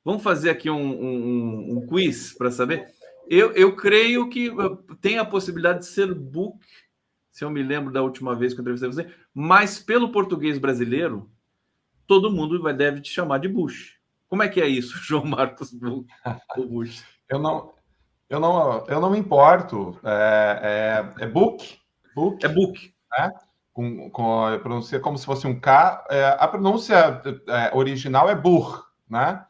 Vamos fazer aqui um quiz para saber. Eu creio que tem a possibilidade de ser book, se eu me lembro da última vez que eu entrevistei você, mas pelo português brasileiro, todo mundo deve te chamar de Bush. Como é que é isso, João Marcos Bush? Eu não me importo. É book, É book. né? Com a pronúncia como se fosse um K. A pronúncia original é Buch, né?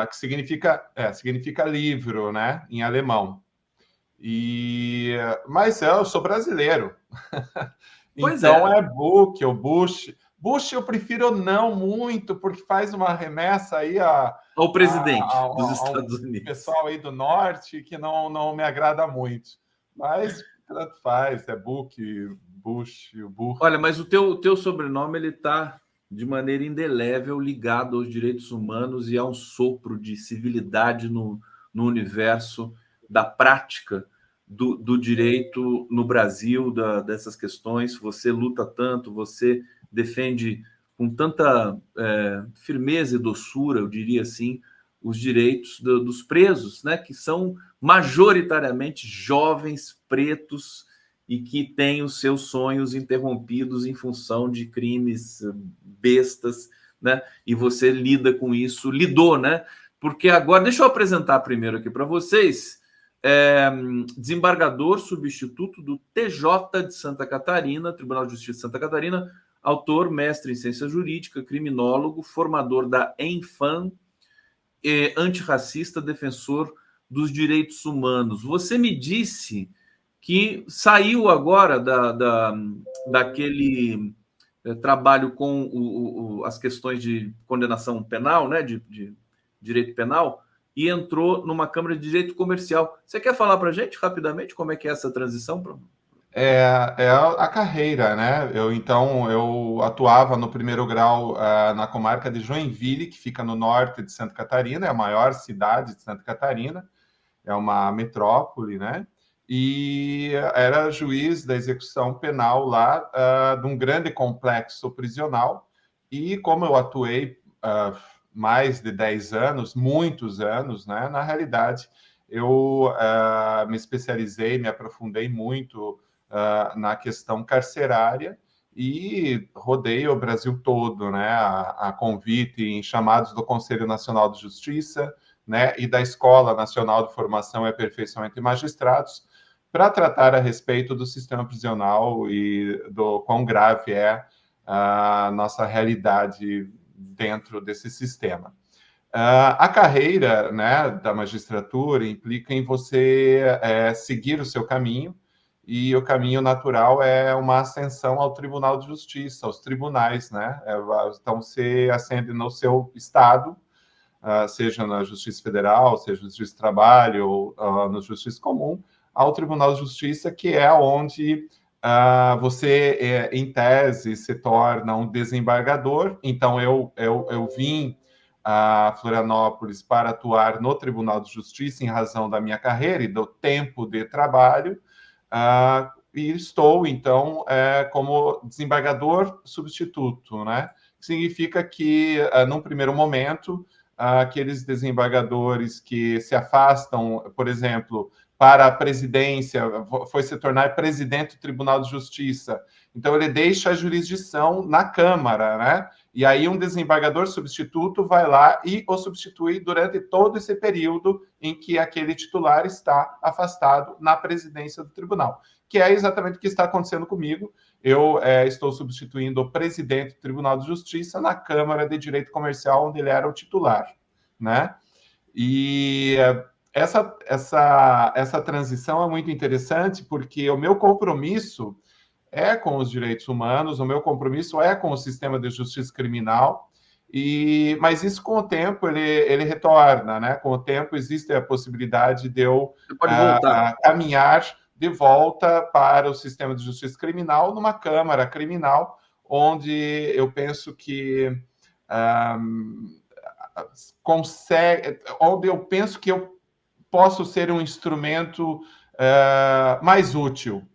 Que significa livro, né? Em alemão. Mas eu sou brasileiro. Então é book ou Bush. Bush eu prefiro não muito, porque faz uma remessa aí ao presidente dos Estados Unidos. Pessoal aí do norte que não me agrada muito. Mas tanto faz, é book, Bush, o Bush. Olha, mas o teu sobrenome ele está de maneira indelével ligado aos direitos humanos e a um sopro de civilidade no universo da prática do direito no Brasil, dessas questões. Você luta tanto, você defende com tanta firmeza e doçura, eu diria assim, os direitos dos presos, né, que são majoritariamente jovens pretos e que têm os seus sonhos interrompidos em função de crimes bestas, né? E você lida com isso, lidou, né? Porque agora, deixa eu apresentar primeiro aqui para vocês, desembargador substituto do TJ de Santa Catarina, Tribunal de Justiça de Santa Catarina, autor, mestre em ciência jurídica, criminólogo, formador da ENFAM, antirracista, defensor dos direitos humanos. Você me disse que saiu agora daquele trabalho com as questões de condenação penal, né, de direito penal, e entrou numa Câmara de Direito Comercial. Você quer falar para a gente rapidamente como é que é essa transição? É a carreira, né? Eu atuava no primeiro grau na comarca de Joinville, que fica no norte de Santa Catarina, é a maior cidade de Santa Catarina, é uma metrópole, né? E era juiz da execução penal lá de um grande complexo prisional. E como eu atuei mais de 10 anos, muitos anos, né? Na realidade, eu me especializei, me aprofundei muito na questão carcerária e rodei o Brasil todo, né? A convite em chamados do Conselho Nacional de Justiça, né? E da Escola Nacional de Formação e Aperfeiçoamento de Magistrados, para tratar a respeito do sistema prisional e do quão grave é a nossa realidade dentro desse sistema. A carreira, né, da magistratura implica em você seguir o seu caminho, e o caminho natural é uma ascensão ao Tribunal de Justiça, aos tribunais, né? Então, você ascende no seu estado, seja na Justiça Federal, seja na Justiça do Trabalho, ou na Justiça Comum, ao Tribunal de Justiça, que é onde você, em tese, se torna um desembargador. Então, eu vim a Florianópolis para atuar no Tribunal de Justiça em razão da minha carreira e do tempo de trabalho, e estou, então, como desembargador substituto, né? Significa que, num primeiro momento, aqueles desembargadores que se afastam, por exemplo, para a presidência, foi se tornar presidente do Tribunal de Justiça. Então, ele deixa a jurisdição na Câmara, né? E aí um desembargador substituto vai lá e o substitui durante todo esse período em que aquele titular está afastado na presidência do tribunal, que é exatamente o que está acontecendo comigo. Eu estou substituindo o presidente do Tribunal de Justiça na Câmara de Direito Comercial, onde ele era o titular, né? E essa transição é muito interessante, porque o meu compromisso é com os direitos humanos, o meu compromisso é com o sistema de justiça criminal, mas isso, com o tempo, ele retorna, né? Com o tempo, existe a possibilidade de eu caminhar de volta para o sistema de justiça criminal numa Câmara criminal, onde eu penso que onde eu penso que eu posso ser um instrumento mais útil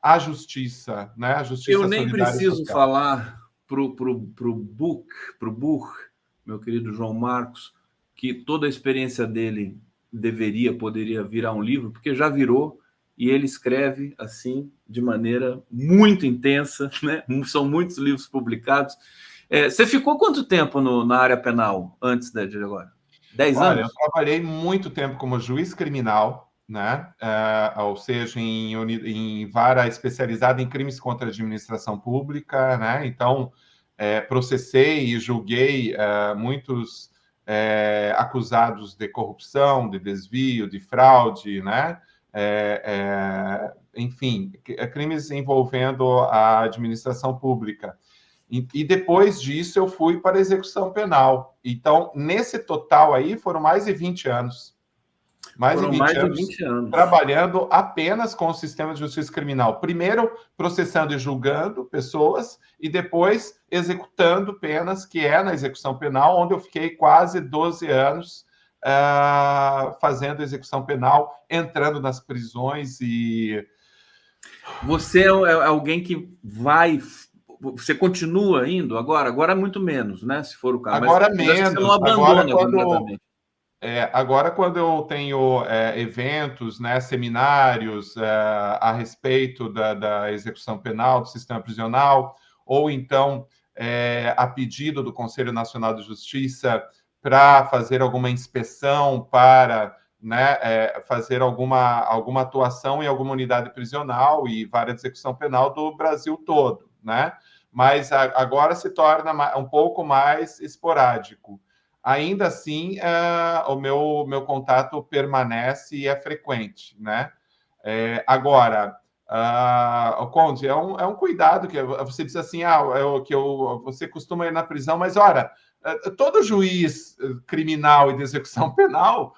à justiça, né? A justiça eu nem solidária preciso social. falar pro Buch, meu querido João Marcos, que toda a experiência dele poderia virar um livro, porque já virou, e ele escreve assim, de maneira muito intensa, né? São muitos livros publicados. Você ficou quanto tempo na área penal antes de agora? 10 Olha, eu anos? trabalhei muito tempo como juiz criminal, né? Ou seja, em vara especializada em crimes contra a administração pública, né? Então, processei e julguei muitos acusados de corrupção, de desvio, de fraude, né? Enfim, crimes envolvendo a administração pública. E depois disso eu fui para a execução penal. Então, nesse total aí, foram mais de 20 anos. Foram mais de 20 anos. Trabalhando apenas com o sistema de justiça criminal. Primeiro, processando e julgando pessoas, e depois executando penas, que é na execução penal, onde eu fiquei quase 12 anos fazendo execução penal, entrando nas prisões e... Você é alguém que vai... Você continua indo agora? Agora muito menos, né? Se for o caso. Agora mas menos. você não abandona completamente. Agora, quando eu tenho eventos, né, seminários a respeito da execução penal, do sistema prisional, ou então a pedido do Conselho Nacional de Justiça para fazer alguma inspeção, para, né, fazer alguma atuação em alguma unidade prisional e vara de execução penal do Brasil todo, né? Mas agora se torna um pouco mais esporádico. Ainda assim, o meu contato permanece e é frequente, né? Agora, Conde, é um cuidado que você diz assim, você costuma ir na prisão, mas, ora, todo juiz criminal e de execução penal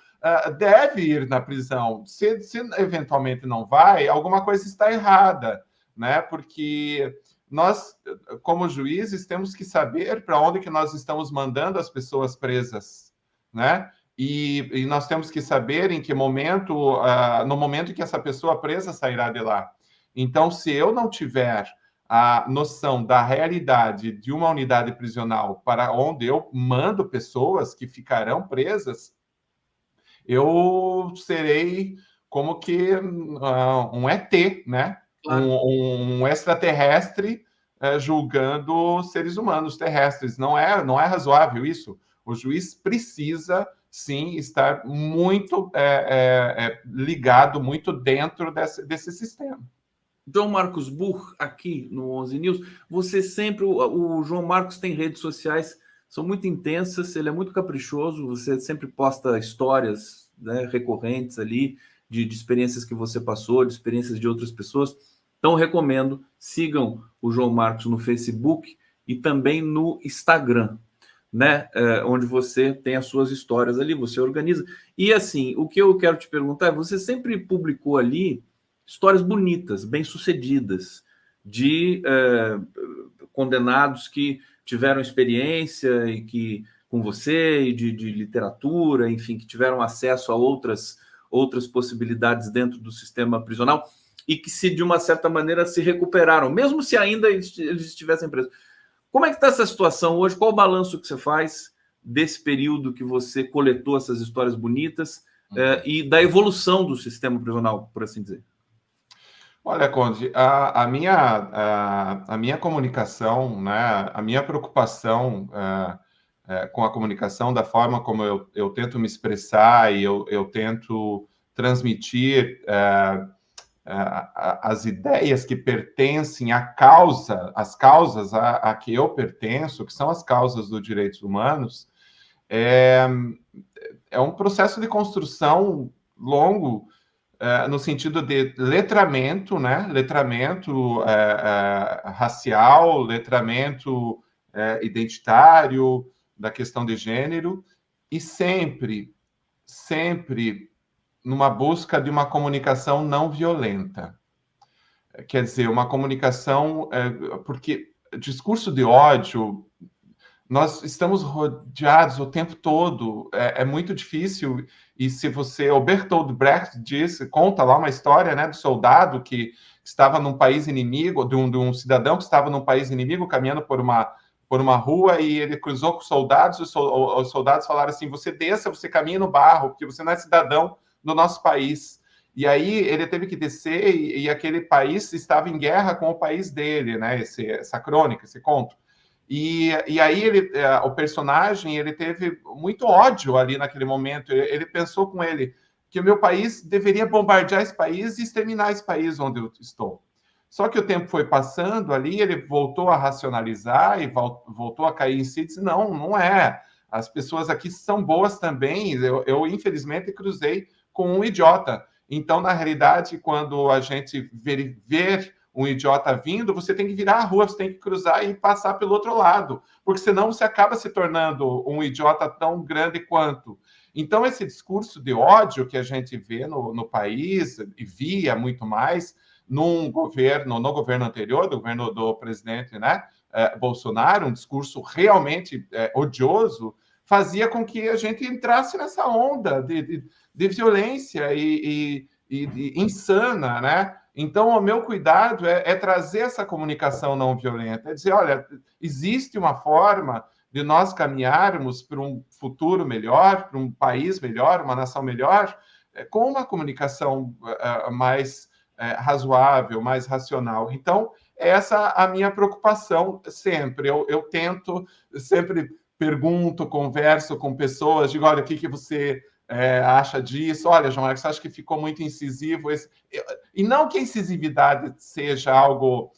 deve ir na prisão. Se eventualmente não vai, alguma coisa está errada, né? Porque nós, como juízes, temos que saber para onde que nós estamos mandando as pessoas presas, né? E nós temos que saber em que momento, no momento em que essa pessoa presa sairá de lá. Então, se eu não tiver a noção da realidade de uma unidade prisional para onde eu mando pessoas que ficarão presas, eu serei como que um ET, né? Claro. Um extraterrestre julgando seres humanos terrestres. Não é razoável isso. O juiz precisa, sim, estar muito ligado, muito dentro desse sistema. João Marcos Burr, aqui no 11 News, você sempre... O João Marcos tem redes sociais, são muito intensas, ele é muito caprichoso, você sempre posta histórias, né, recorrentes ali, de experiências que você passou, de experiências de outras pessoas. Então, recomendo, sigam o João Marcos no Facebook e também no Instagram, né? Onde você tem as suas histórias ali, você organiza. E assim, o que eu quero te perguntar é, você sempre publicou ali histórias bonitas, bem-sucedidas, de condenados que tiveram experiência e que com você, e de literatura, enfim, que tiveram acesso a outras possibilidades dentro do sistema prisional e que, de uma certa maneira, se recuperaram, mesmo se ainda eles estivessem presos. Como é que está essa situação hoje? Qual o balanço que você faz desse período que você coletou essas histórias bonitas e da evolução do sistema prisional, por assim dizer? Olha, Conde, a minha comunicação, né, a minha preocupação com a comunicação, da forma como eu tento me expressar e eu tento transmitir as ideias que pertencem às causas a que eu pertenço, que são as causas dos direitos humanos, é um processo de construção longo, no sentido de letramento, né? Letramento racial, letramento identitário, da questão de gênero, e sempre numa busca de uma comunicação não violenta. Quer dizer, uma comunicação... porque discurso de ódio, nós estamos rodeados o tempo todo, é muito difícil. E se você... O Bertolt Brecht conta lá uma história, né, do soldado que estava num país inimigo, de um cidadão que estava num país inimigo, caminhando por por uma rua e ele cruzou com soldados, os soldados falaram assim, você desça, você caminha no barro, porque você não é cidadão do nosso país. E aí ele teve que descer e aquele país estava em guerra com o país dele, né? Essa crônica, esse conto. E aí o personagem ele teve muito ódio ali naquele momento. Ele pensou com ele que o meu país deveria bombardear esse país e exterminar esse país onde eu estou. Só que o tempo foi passando ali, ele voltou a racionalizar e voltou a cair em si e disse, não é. As pessoas aqui são boas também. Eu infelizmente, cruzei com um idiota. Então, na realidade, quando a gente ver um idiota vindo, você tem que virar a rua, você tem que cruzar e passar pelo outro lado, porque senão você acaba se tornando um idiota tão grande quanto. Então, esse discurso de ódio que a gente vê no país, e via muito mais no governo anterior, do governo do presidente, né, Bolsonaro, um discurso realmente odioso, fazia com que a gente entrasse nessa onda de violência e insana, né? Então, o meu cuidado é trazer essa comunicação não violenta, é dizer, olha, existe uma forma de nós caminharmos para um futuro melhor, para um país melhor, uma nação melhor, com uma comunicação mais razoável, mais racional. Então, essa é a minha preocupação sempre. Eu tento, sempre pergunto, converso com pessoas, digo, olha, o que você acha disso? Olha, João Marcos, acho que ficou muito incisivo. E não que a incisividade seja algo...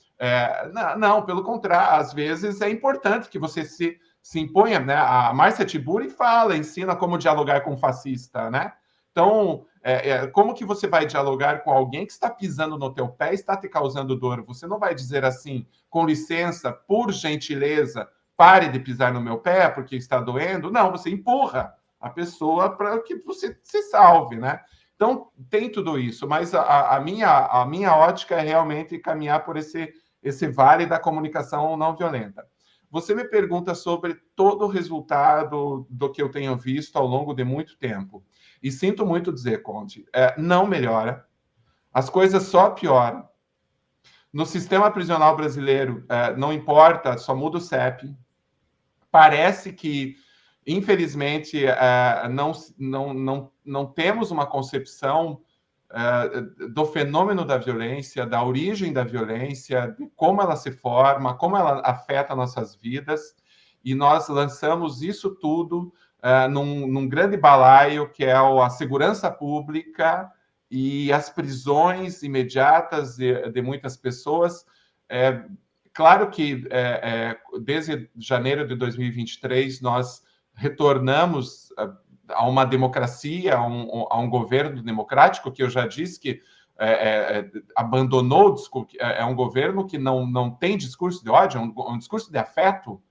não, pelo contrário, às vezes é importante que você se imponha, né? A Márcia Tiburi ensina como dialogar com um fascista, né? Então, como que você vai dialogar com alguém que está pisando no teu pé e está te causando dor? Você não vai dizer assim, com licença, por gentileza, pare de pisar no meu pé porque está doendo. Não, você empurra a pessoa para que você se salve, né? Então, tem tudo isso, mas a minha ótica é realmente caminhar por esse vale da comunicação não violenta. Você me pergunta sobre todo o resultado do que eu tenho visto ao longo de muito tempo. E sinto muito dizer, Conde, não melhora, as coisas só pioram. No sistema prisional brasileiro, não importa, só muda o CEP. Parece que, infelizmente, não temos uma concepção do fenômeno da violência, da origem da violência, de como ela se forma, como ela afeta nossas vidas, e nós lançamos isso tudo num grande balaio que é a segurança pública e as prisões imediatas de muitas pessoas. Claro que desde janeiro de 2023 nós retornamos a uma democracia, a um governo democrático, que eu já disse que abandonou, um governo que não tem discurso de ódio, é um discurso de afeto,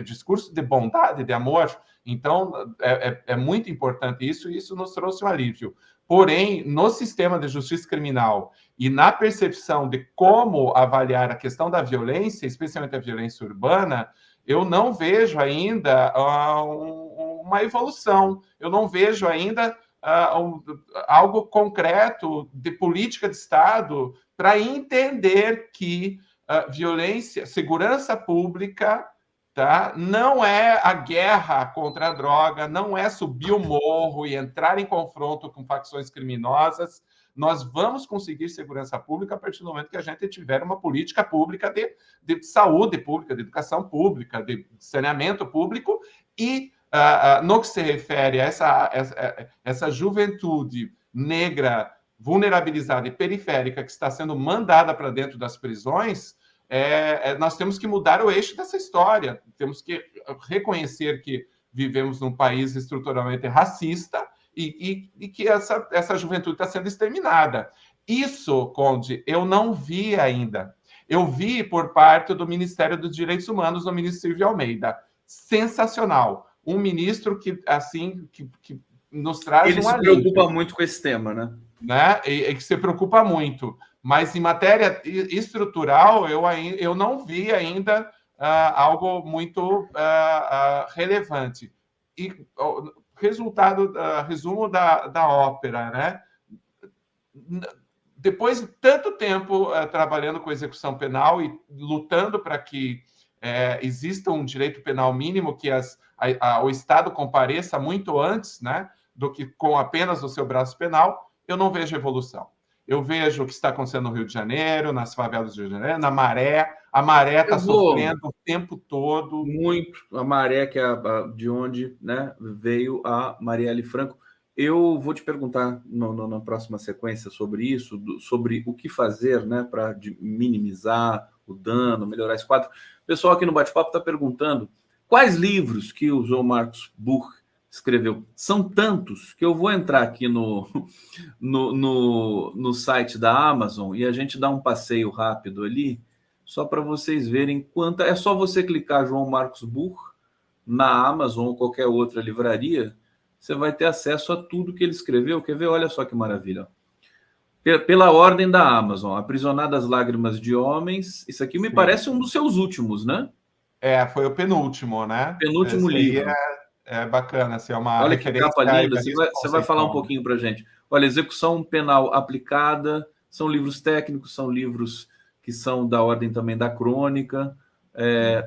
discurso de bondade, de amor. Então, é muito importante isso, e isso nos trouxe um alívio. Porém, no sistema de justiça criminal e na percepção de como avaliar a questão da violência, especialmente a violência urbana, eu não vejo ainda uma evolução, eu não vejo ainda algo concreto de política de Estado para entender que violência, segurança pública, tá? Não é a guerra contra a droga, não é subir o morro e entrar em confronto com facções criminosas. Nós vamos conseguir segurança pública a partir do momento que a gente tiver uma política pública de saúde pública, de educação pública, de saneamento público e no que se refere a essa juventude negra, vulnerabilizada e periférica que está sendo mandada para dentro das prisões, nós temos que mudar o eixo dessa história. Temos que reconhecer que vivemos num país estruturalmente racista e que essa juventude está sendo exterminada. Isso, Conde, eu não vi ainda. Eu vi por parte do Ministério dos Direitos Humanos, do ministro Silvio Almeida. Sensacional. Um ministro que nos traz Ele se preocupa muito com esse tema, né? E que se preocupa muito. Mas em matéria estrutural, eu não vi ainda algo muito relevante. E resumo da ópera, né? Depois de tanto tempo trabalhando com execução penal e lutando para que exista um direito penal mínimo que o Estado compareça muito antes, né, do que com apenas o seu braço penal, eu não vejo evolução. Eu vejo o que está acontecendo no Rio de Janeiro, nas favelas do Rio de Janeiro, na Maré. A Maré está sofrendo o tempo todo. Muito. A Maré, que é de onde, né, veio a Marielle Franco. Eu vou te perguntar na próxima sequência sobre isso, sobre o que fazer, né, para minimizar o dano, melhorar esse quadro. O pessoal aqui no bate-papo está perguntando quais livros que o João Marcos Buch escreveu. São tantos que eu vou entrar aqui no site da Amazon e a gente dá um passeio rápido ali, só para vocês verem quanta. É só você clicar João Marcos Buch na Amazon ou qualquer outra livraria, você vai ter acesso a tudo que ele escreveu. Quer ver? Olha só que maravilha. Pela ordem da Amazon, Aprisionadas Lágrimas de Homens. Isso aqui me parece um dos seus últimos, né? Foi o penúltimo, né? Penúltimo livro. É bacana, assim, é uma Olha que referência. capa linda. Você vai falar um pouquinho para a gente. Olha, Execução Penal Aplicada, são livros técnicos, são livros que são da ordem também da crônica.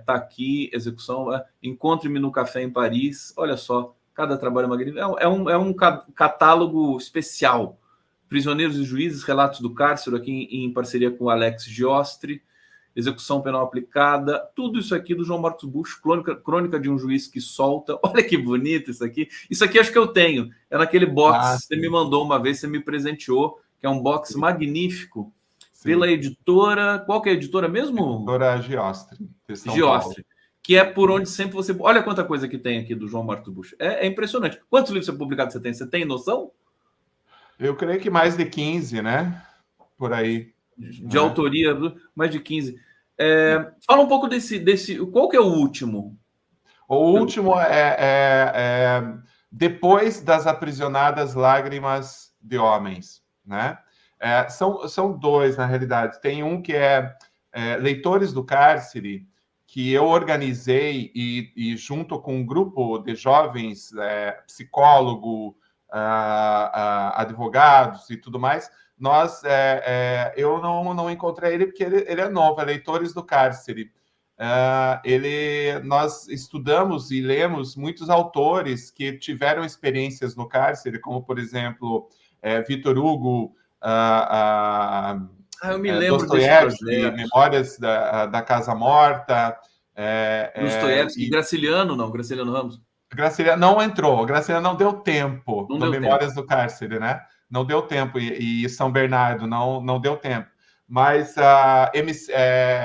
Tá aqui, Execução. Encontre-me no Café em Paris. Olha só, cada trabalho magnífico. É um catálogo especial. Prisioneiros e Juízes, Relatos do Cárcere, aqui em parceria com o Alex Giostri. Execução Penal Aplicada, tudo isso aqui do João Marcos Buch, Crônica de um Juiz que Solta. Olha que bonito isso aqui. Isso aqui acho que eu tenho. É naquele box que você me mandou uma vez, você me presenteou, que é um box magnífico, pela editora... Qual que é a editora mesmo? Editora Giostri. Giostri. Que é por onde sempre você... Olha quanta coisa que tem aqui do João Marcos Buch. É impressionante. Quantos livros publicados você tem? Você tem noção? Eu creio que mais de 15, né? Por aí. De autoria, mais de 15. Fala um pouco desse. Qual que é o último? O último depois das Aprisionadas Lágrimas de Homens, né? São dois, na realidade. Tem um que é Leitores do Cárcere, que eu organizei e junto com um grupo de jovens, psicólogo, advogados e tudo mais, eu não encontrei ele porque ele é novo, é Leitores do Cárcere. Nós estudamos e lemos muitos autores que tiveram experiências no cárcere, como, por exemplo, Victor Hugo, eu me lembro Dostoiévski, Memórias da Casa Morta. Dostoiévski, Graciliano Ramos. Graciliano não entrou, Graciliano não deu tempo no Memórias do Cárcere, né? Não deu tempo, e São Bernardo não deu tempo. Mas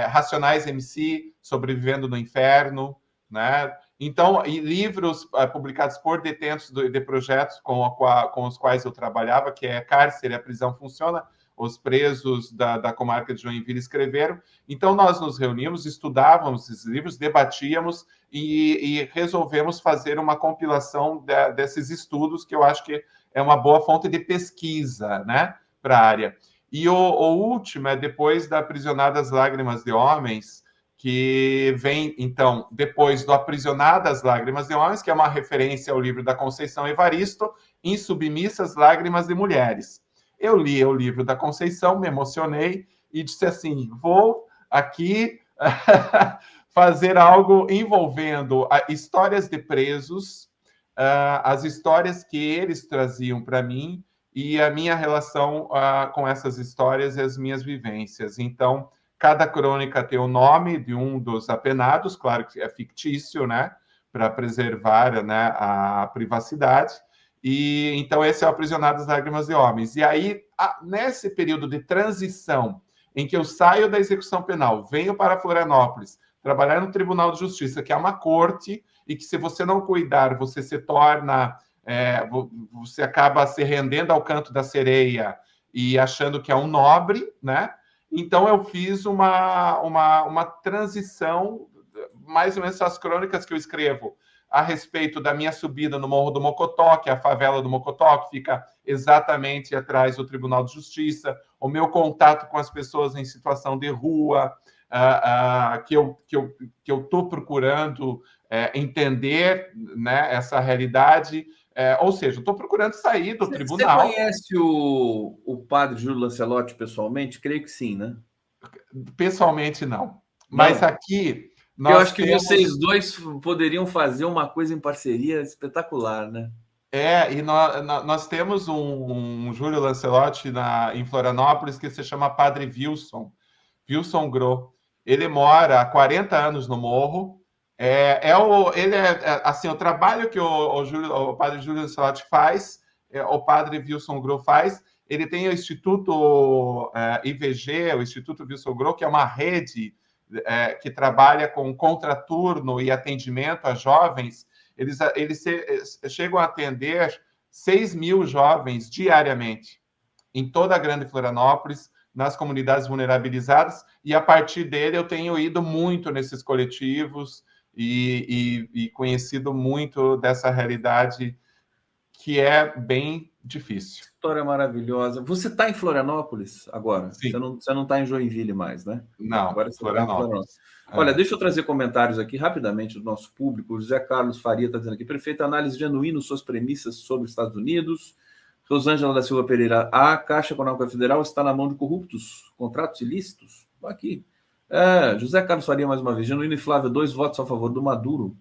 Racionais MC, Sobrevivendo no Inferno, né? Então, e livros publicados por detentos de projetos com os quais eu trabalhava, que é Cárcere, a Prisão Funciona, os presos da comarca de Joinville escreveram. Então, nós nos reunimos, estudávamos esses livros, debatíamos e resolvemos fazer uma compilação desses estudos, que eu acho que é uma boa fonte de pesquisa, né, para a área. E o último é Depois da Aprisionadas Lágrimas de Homens, que vem, então, depois do Aprisionadas Lágrimas de Homens, que é uma referência ao livro da Conceição Evaristo, Insubmissas Lágrimas de Mulheres. Eu li o livro da Conceição, me emocionei e disse assim, vou aqui fazer algo envolvendo histórias de presos, as histórias que eles traziam para mim e a minha relação com essas histórias e as minhas vivências. Então, cada crônica tem o nome de um dos apenados, claro que é fictício, né, para preservar, né, a privacidade. E então esse é o Aprisionadas Lágrimas de Homens. E aí, nesse período de transição, em que eu saio da execução penal, venho para Florianópolis, trabalhar no Tribunal de Justiça, que é uma corte, e que se você não cuidar, você se torna... você acaba se rendendo ao canto da sereia e achando que é um nobre, né? Então eu fiz uma transição, mais ou menos as crônicas que eu escrevo a respeito da minha subida no Morro do Mocotó, que é a favela do Mocotó, que fica exatamente atrás do Tribunal de Justiça, o meu contato com as pessoas em situação de rua, que eu estou procurando entender, né, essa realidade. Ou seja, eu estou procurando sair do tribunal. Você conhece o padre Júlio Lancelotti pessoalmente? Creio que sim, né? Pessoalmente, não. Mas aqui, Eu acho que vocês dois poderiam fazer uma coisa em parceria espetacular, né? E nós temos um Júlio Lancelotti em Florianópolis que se chama Padre Wilson Gro. Ele mora há 40 anos no Morro. Assim, o trabalho que o Padre Júlio Lancelotti faz, o Padre Wilson Gro faz. Ele tem o Instituto IVG, o Instituto Wilson Gro, que é uma rede que trabalha com contraturno e atendimento a jovens. Eles chegam a atender 6 mil jovens diariamente em toda a Grande Florianópolis, nas comunidades vulnerabilizadas, e a partir dele eu tenho ido muito nesses coletivos e conhecido muito dessa realidade que é bem difícil. História maravilhosa. Você está em Florianópolis agora? Sim. Você não está em Joinville mais, né? Não, agora você Florianópolis. Tá em Florianópolis. Olha, deixa eu trazer comentários aqui rapidamente do nosso público. O José Carlos Faria está dizendo aqui: prefeito, análise genuína suas premissas sobre os Estados Unidos. Rosângela da Silva Pereira: a Caixa Econômica Federal está na mão de corruptos, contratos ilícitos? Aqui. José Carlos Faria, mais uma vez. Genuíno e Flávio, 2 votos a favor do Maduro.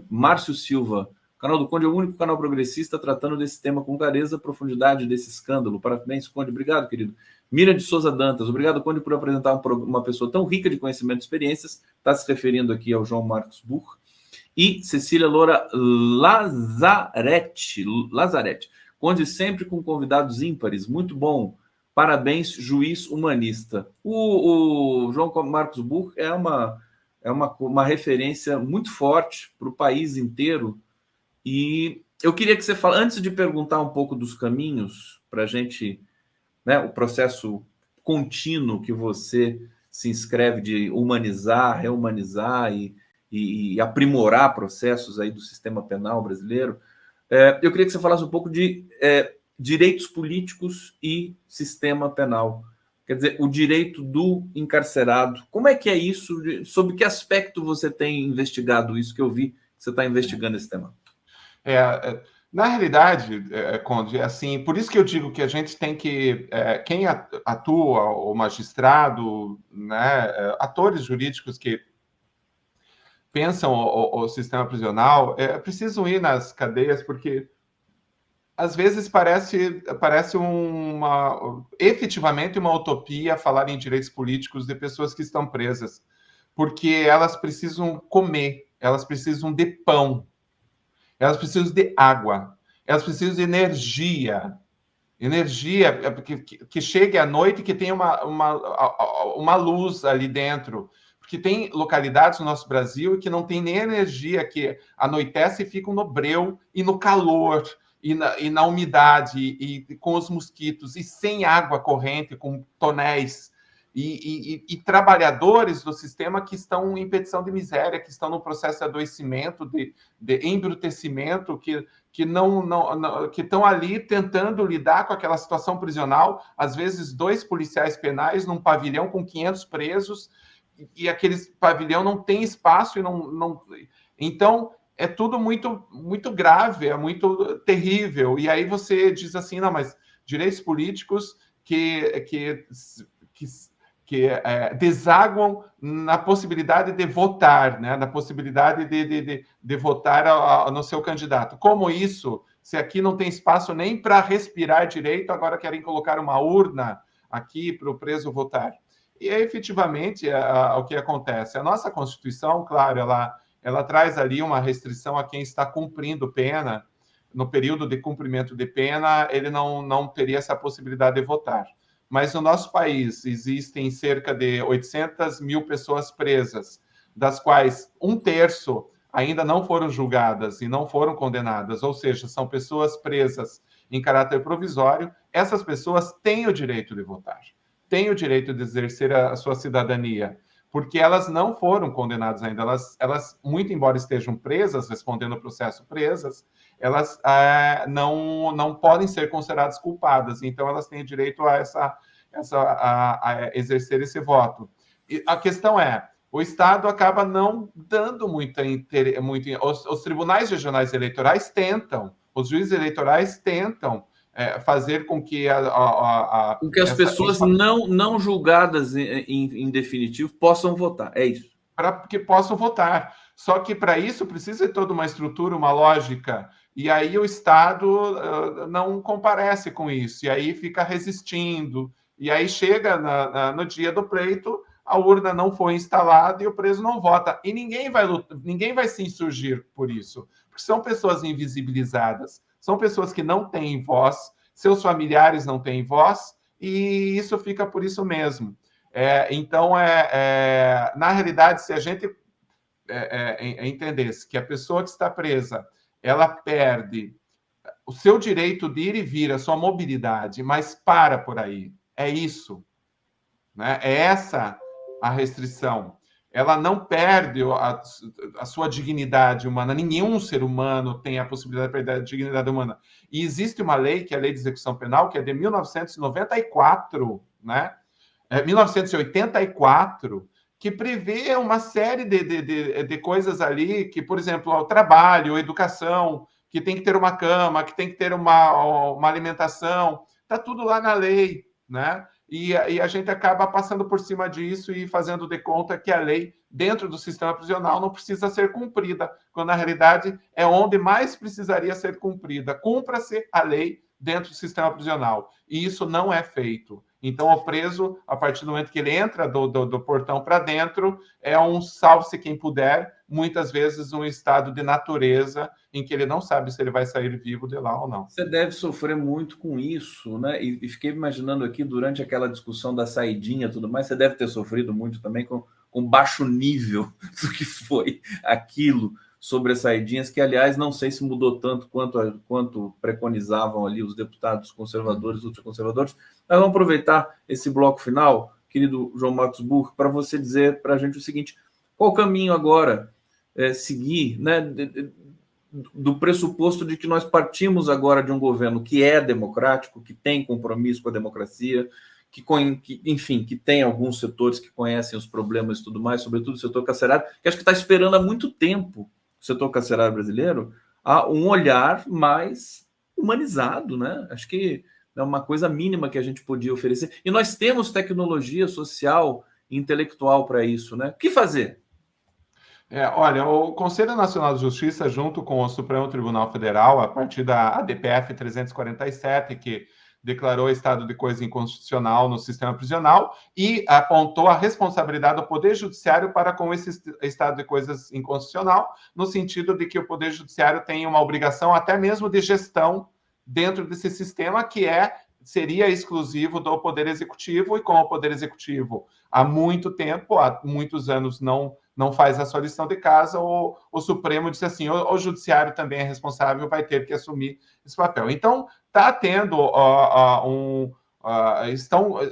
Márcio Silva: o canal do Conde é o único canal progressista tratando desse tema com clareza, profundidade desse escândalo. Parabéns, Conde. Obrigado, querido. Miriam de Souza Dantas: obrigado, Conde, por apresentar uma pessoa tão rica de conhecimento e experiências. Está se referindo aqui ao João Marcos Burr. E Cecília Loura Lazarete: Conde sempre com convidados ímpares. Muito bom. Parabéns, juiz humanista. O João Marcos Burr é uma referência muito forte para o país inteiro. E eu queria que você falasse, antes de perguntar um pouco dos caminhos para a gente, né, o processo contínuo que você se inscreve de humanizar, reumanizar e aprimorar processos aí do sistema penal brasileiro, eu queria que você falasse um pouco de direitos políticos e sistema penal. Quer dizer, o direito do encarcerado. Como é que é isso? Sob que aspecto você tem investigado isso, que eu vi que você está investigando esse tema? Na realidade, Conde, assim, por isso que eu digo que a gente tem que, quem atua, o magistrado, né, atores jurídicos que pensam o sistema prisional, precisam ir nas cadeias, porque às vezes parece efetivamente uma utopia falar em direitos políticos de pessoas que estão presas, porque elas precisam comer, elas precisam de pão, elas precisam de água, elas precisam de energia que chegue à noite e que tenha uma luz ali dentro. Porque tem localidades no nosso Brasil que não tem nem energia, que anoitece e ficam no breu e no calor, e na umidade, e com os mosquitos, e sem água corrente, com tonéis. E trabalhadores do sistema que estão em petição de miséria, que estão no processo de adoecimento, de embrutecimento, que estão ali tentando lidar com aquela situação prisional, às vezes 2 policiais penais num pavilhão com 500 presos, e aquele pavilhão não tem espaço, então é tudo muito, muito grave, é muito terrível. E aí você diz assim, não, mas direitos políticos que desaguam na possibilidade de votar, né? Na possibilidade de votar no seu candidato. Como isso, se aqui não tem espaço nem para respirar direito, agora querem colocar uma urna aqui para o preso votar. E efetivamente o que acontece? A nossa Constituição, claro, ela traz ali uma restrição a quem está cumprindo pena. No período de cumprimento de pena, ele não teria essa possibilidade de votar. Mas no nosso país existem cerca de 800 mil pessoas presas, das quais 1/3 ainda não foram julgadas e não foram condenadas, ou seja, são pessoas presas em caráter provisório. Essas pessoas têm o direito de votar, têm o direito de exercer a sua cidadania, porque elas não foram condenadas ainda. Elas, muito embora estejam presas, respondendo o processo presas, elas não podem ser consideradas culpadas. Então, elas têm direito a exercer esse voto. E a questão é, o Estado acaba não dando os tribunais regionais eleitorais tentam, os juízes eleitorais tentam fazer com que as pessoas não julgadas em definitivo possam votar, é isso? para que possam votar. Só que para isso precisa de toda uma estrutura, uma lógica, e aí o Estado não comparece com isso, e aí fica resistindo, e aí chega no dia do pleito, a urna não foi instalada e o preso não vota. E ninguém vai se insurgir por isso, porque são pessoas invisibilizadas, são pessoas que não têm voz, seus familiares não têm voz, e isso fica por isso mesmo. Então, na realidade, se a gente entendesse que a pessoa que está presa, ela perde o seu direito de ir e vir, a sua mobilidade, mas para por aí. É isso. Né? É essa a restrição. Ela não perde a sua dignidade humana. Nenhum ser humano tem a possibilidade de perder a dignidade humana. E existe uma lei, que é a Lei de Execução Penal, que é de 1994, né? 1984, que prevê uma série de coisas ali, que, por exemplo, o trabalho, a educação, que tem que ter uma cama, que tem que ter uma alimentação, está tudo lá na lei, né? E a gente acaba passando por cima disso e fazendo de conta que a lei, dentro do sistema prisional, não precisa ser cumprida, quando na realidade é onde mais precisaria ser cumprida. Cumpra-se a lei dentro do sistema prisional. E isso não é feito. Então, o preso, a partir do momento que ele entra do portão para dentro, é um salve-se quem puder, muitas vezes um estado de natureza em que ele não sabe se ele vai sair vivo de lá ou não. Você deve sofrer muito com isso, né? E fiquei imaginando aqui, durante aquela discussão da saidinha e tudo mais, você deve ter sofrido muito também com baixo nível do que foi aquilo sobre as saidinhas, que, aliás, não sei se mudou tanto quanto preconizavam ali os deputados conservadores, ultraconservadores. Mas vamos aproveitar esse bloco final, querido João Marcos Burr, para você dizer para a gente o seguinte: qual o caminho agora seguir, né, do pressuposto de que nós partimos agora de um governo que é democrático, que tem compromisso com a democracia, enfim, que tem alguns setores que conhecem os problemas e tudo mais, sobretudo o setor carcerário, que acho que está esperando há muito tempo, o setor carcerário brasileiro, a um olhar mais humanizado, né? Acho que é uma coisa mínima que a gente podia oferecer. E nós temos tecnologia social e intelectual para isso, né? O que fazer? Olha, o Conselho Nacional de Justiça, junto com o Supremo Tribunal Federal, a partir da ADPF 347, que declarou estado de coisa inconstitucional no sistema prisional e apontou a responsabilidade do Poder Judiciário para com esse estado de coisas inconstitucional, no sentido de que o Poder Judiciário tem uma obrigação até mesmo de gestão dentro desse sistema, que seria exclusivo do Poder Executivo, e como o Poder Executivo há muito tempo, há muitos anos, não faz a sua lição de casa, o Supremo disse assim, o Judiciário também é responsável, vai ter que assumir esse papel. Então, está tendo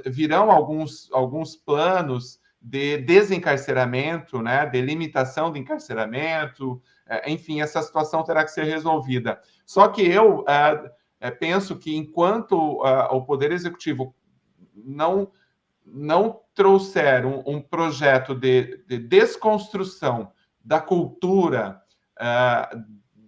virão alguns planos de desencarceramento, né, de limitação de encarceramento, enfim, essa situação terá que ser resolvida. Só que eu penso que enquanto o Poder Executivo não trouxer um projeto de desconstrução da cultura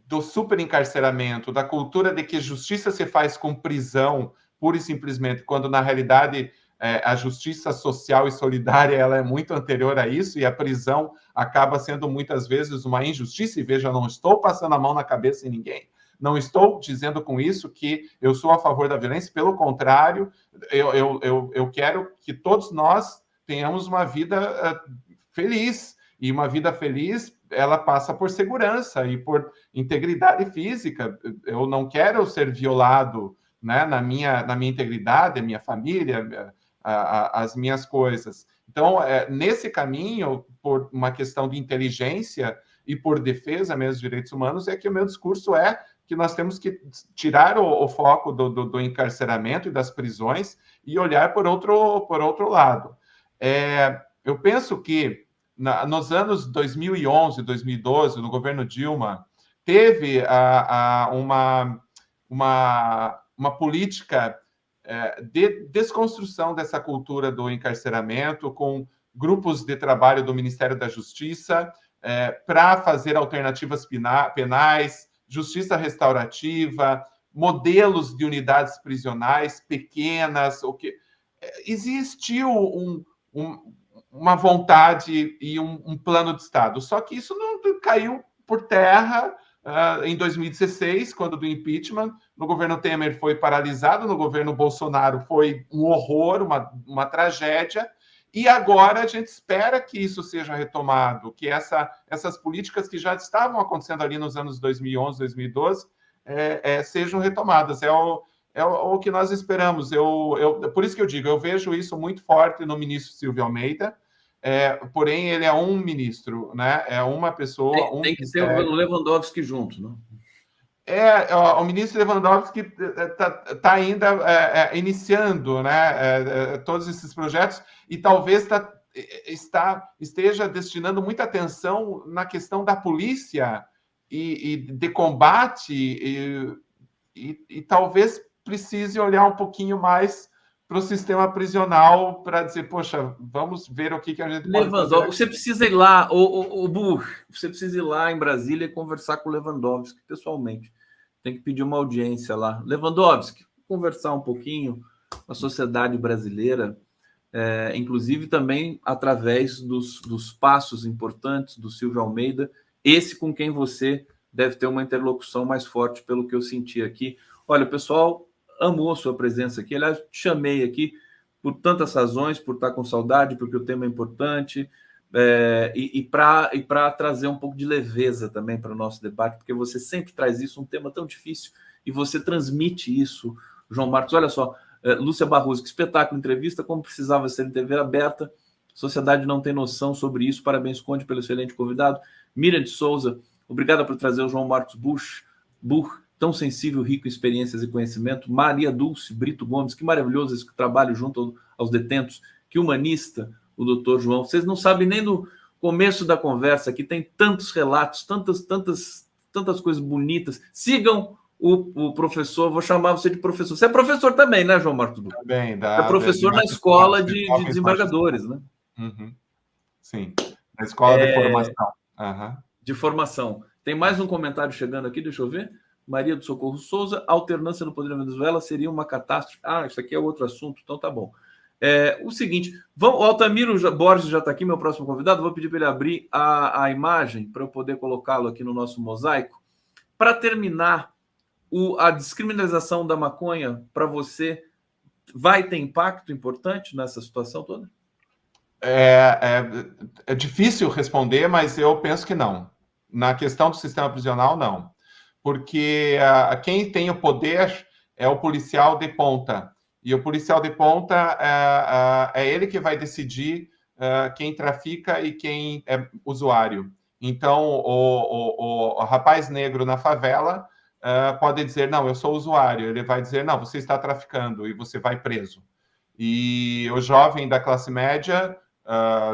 do superencarceramento, da cultura de que justiça se faz com prisão, pura e simplesmente, quando na realidade a justiça social e solidária ela é muito anterior a isso, e a prisão acaba sendo muitas vezes uma injustiça. E veja, eu não estou passando a mão na cabeça em ninguém, não estou dizendo com isso que eu sou a favor da violência, pelo contrário, eu quero que todos nós tenhamos uma vida feliz, e uma vida feliz, ela passa por segurança e por integridade física. Eu não quero ser violado, né, na minha integridade, a minha família, as minhas coisas. Então, nesse caminho, por uma questão de inteligência e por defesa mesmo dos direitos humanos, é que o meu discurso é que nós temos que tirar o foco do encarceramento e das prisões e olhar por outro lado. Eu penso que nos anos 2011, 2012, no governo Dilma, teve uma política de desconstrução dessa cultura do encarceramento, com grupos de trabalho do Ministério da Justiça para fazer alternativas penais, justiça restaurativa, modelos de unidades prisionais pequenas. Existiu uma vontade e um plano de Estado. Só que isso não caiu por terra em 2016, quando do impeachment. No governo Temer foi paralisado, no governo Bolsonaro foi um horror, uma tragédia, e agora a gente espera que isso seja retomado, que essas políticas que já estavam acontecendo ali nos anos 2011, 2012, sejam retomadas. É o que nós esperamos. Por isso que eu digo, eu vejo isso muito forte no ministro Silvio Almeida, porém ele é um ministro, né? É uma pessoa, tem que ter o Lewandowski junto, não? O ministro Lewandowski está ainda iniciando, né, todos esses projetos e talvez esteja destinando muita atenção na questão da polícia e de combate e talvez precise olhar um pouquinho mais para o sistema prisional para dizer, poxa, vamos ver o que a gente pode fazer aqui. Você precisa ir lá, o Burr, você precisa ir lá em Brasília e conversar com o Lewandowski pessoalmente. Tem que pedir uma audiência lá. Lewandowski, conversar um pouquinho com a sociedade brasileira, inclusive também através dos passos importantes do Silvio Almeida, esse com quem você deve ter uma interlocução mais forte, pelo que eu senti aqui. Olha, o pessoal amou a sua presença aqui. Aliás, te chamei aqui por tantas razões, por estar com saudade, porque o tema é importante, e para trazer um pouco de leveza também para o nosso debate, porque você sempre traz isso, um tema tão difícil, e você transmite isso, João Marcos. Olha só, Lúcia Barroso, que espetáculo, entrevista, como precisava ser em TV aberta, sociedade não tem noção sobre isso, parabéns, Conde, pelo excelente convidado. Miriam de Souza, obrigada por trazer o João Marcos Burr, tão sensível, rico em experiências e conhecimento. Maria Dulce Brito Gomes, que maravilhoso esse trabalho junto aos detentos. Que humanista, o doutor João. Vocês não sabem nem no começo da conversa, aqui tem tantos relatos, tantas coisas bonitas. Sigam o professor, vou chamar você de professor. Você é professor também, né, João Marcos? Também, é professor na escola de desembargadores, né? Uhum. Sim, na escola de formação. Uhum. De formação. Tem mais um comentário chegando aqui, deixa eu ver. Maria do Socorro Souza, alternância no poder da Venezuela seria uma catástrofe. Isso aqui é outro assunto, então tá bom. O seguinte, o Altamiro Borges já está aqui, meu próximo convidado. Vou pedir para ele abrir a imagem para eu poder colocá-lo aqui no nosso mosaico. Para terminar, a descriminalização da maconha, para você, vai ter impacto importante nessa situação toda? É difícil responder, mas eu penso que não. Na questão do sistema prisional, não. Porque quem tem o poder é o policial de ponta. E o policial de ponta é ele que vai decidir quem trafica e quem é usuário. Então, o rapaz negro na favela pode dizer, não, eu sou usuário. Ele vai dizer, não, você está traficando e você vai preso. E o jovem da classe média,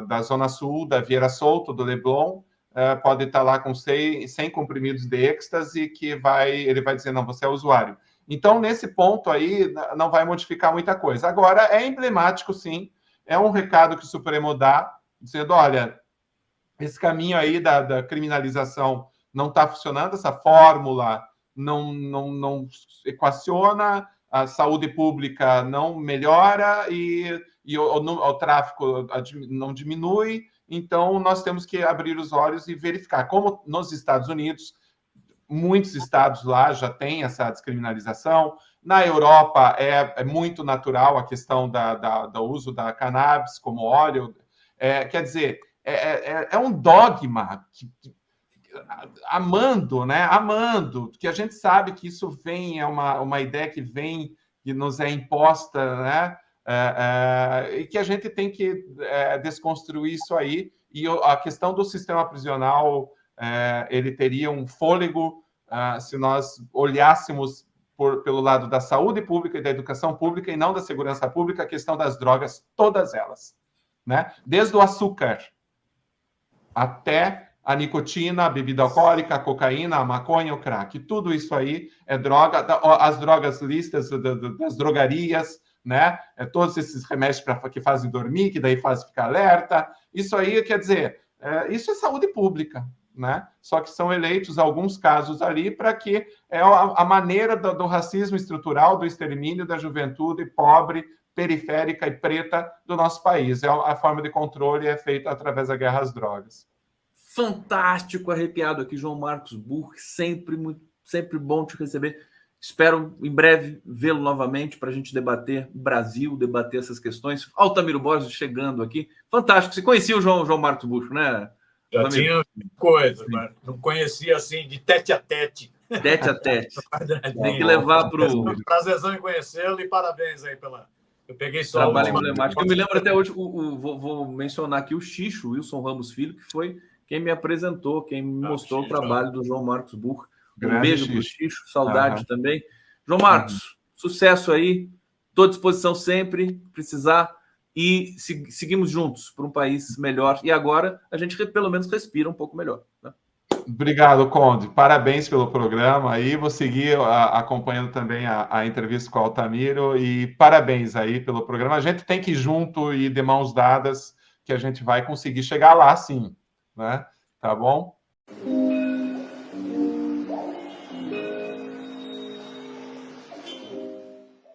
da Zona Sul, da Vieira Solto, do Leblon, pode estar lá com 100 comprimidos de êxtase que ele vai dizer, não, você é usuário. Então, nesse ponto aí, não vai modificar muita coisa. Agora, é emblemático, sim, é um recado que o Supremo dá, dizendo, olha, esse caminho aí da criminalização não está funcionando, essa fórmula não equaciona, a saúde pública não melhora e o tráfico não diminui, então nós temos que abrir os olhos e verificar. Como nos Estados Unidos, muitos estados lá já têm essa descriminalização. Na Europa é muito natural a questão do uso da cannabis como óleo. Quer dizer, é um dogma amando, né? Amando, que a gente sabe que isso vem, é uma ideia que vem, que nos é imposta, né? E que a gente tem que desconstruir isso aí. E a questão do sistema prisional, ele teria um fôlego se nós olhássemos pelo lado da saúde pública e da educação pública e não da segurança pública, a questão das drogas, todas elas, né? Desde o açúcar até a nicotina, a bebida alcoólica, a cocaína, a maconha, o crack, tudo isso aí é droga, as drogas listas das drogarias, né? Todos esses remédios que fazem dormir, que daí fazem ficar alerta, isso aí quer dizer, isso é saúde pública, né? Só que são eleitos alguns casos ali para que a maneira do racismo estrutural, do extermínio da juventude pobre, periférica e preta do nosso país. A forma de controle é feita através da guerra às drogas. Fantástico, arrepiado aqui, João Marcos Burck, sempre bom te receber. Espero em breve vê-lo novamente para a gente debater Brasil, debater essas questões. Altamiro Borges chegando aqui. Fantástico. Você conhecia o João Marcos Burck, né? Já tinha coisa, mas não conhecia assim de tete a tete. Tete a tete. Tem que levar para o... Prazerzão em conhecê-lo e parabéns aí pela... Eu peguei só trabalho emblemático. Eu me lembro até hoje, vou mencionar aqui o Xixo, Wilson Ramos Filho, que foi quem me apresentou, quem me mostrou o trabalho do João Marcos Burck. Um beijo para o Xixo, saudade também. João Marcos, sucesso aí, estou à disposição sempre, precisar, e seguimos juntos para um país melhor. E agora a gente pelo menos respira um pouco melhor, né? Obrigado, Conde. Parabéns pelo programa aí. Vou seguir acompanhando também a entrevista com o Altamiro e parabéns aí pelo programa. A gente tem que ir junto e de mãos dadas que a gente vai conseguir chegar lá, sim, né? Tá bom?